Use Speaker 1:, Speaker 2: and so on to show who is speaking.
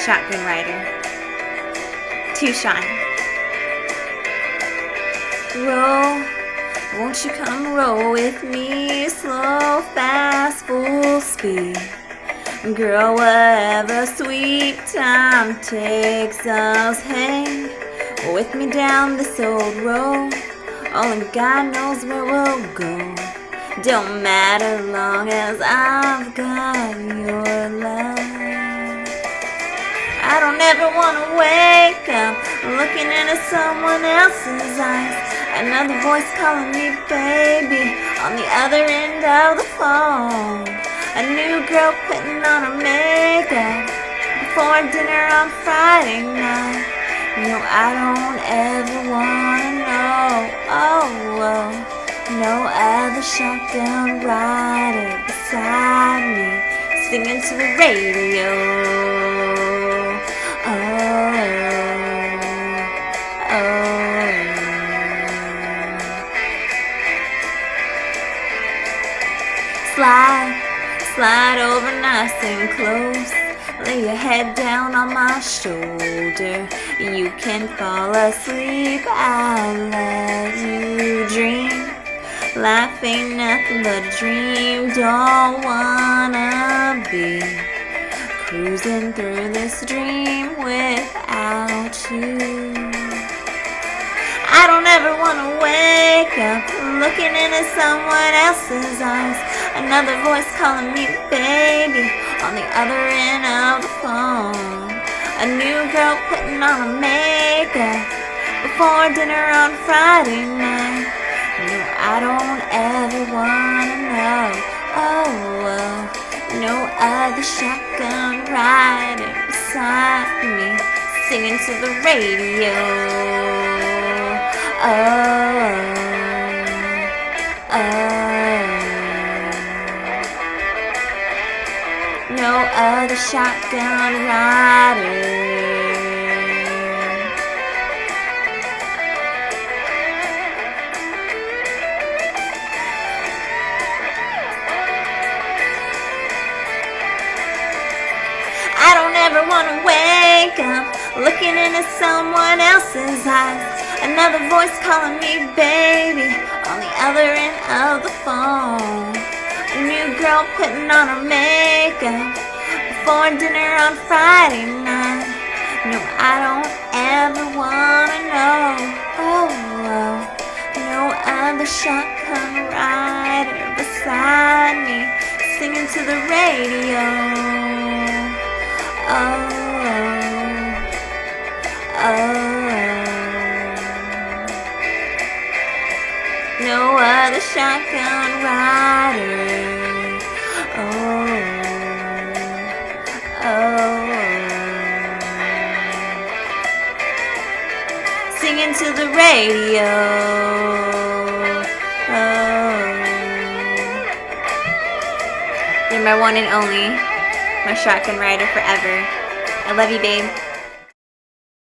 Speaker 1: shotgun rider. To Sean. Roll, won't you come roll with me? Slow, fast, full speed. Girl, wherever sweet time takes us, hang with me down this old road. Only God knows where we'll go. Don't matter long as I've got your love. I don't ever want to wake up looking into someone else's eyes. Another voice calling me baby on the other end of the phone. A new girl putting on her makeup before dinner on Friday night. No, I don't ever wanna know. Oh, no other shotgun rider beside me singing to the radio. Slide over nice and close. Lay your head down on my shoulder. You can fall asleep, I'll let you dream. Life ain't nothing but a dream. Don't wanna be cruising through this dream without you. I don't ever wanna wake up looking into someone else's eyes. Another voice calling me baby on the other end of the phone. A new girl putting on her makeup before dinner on Friday night. No, I don't ever wanna know. Oh, no other shotgun rider beside me singing to the radio. No other shotgun rider. I don't ever wanna wake up looking into someone else's eyes. Another voice calling me baby on the other end of the phone. A new girl putting on her makeup before dinner on Friday night. No, I don't ever wanna know. Oh, no other shotgun rider beside me singing to the radio. No other shotgun rider. Singing to the radio. You're my one and only, my shotgun rider forever. I love you, babe.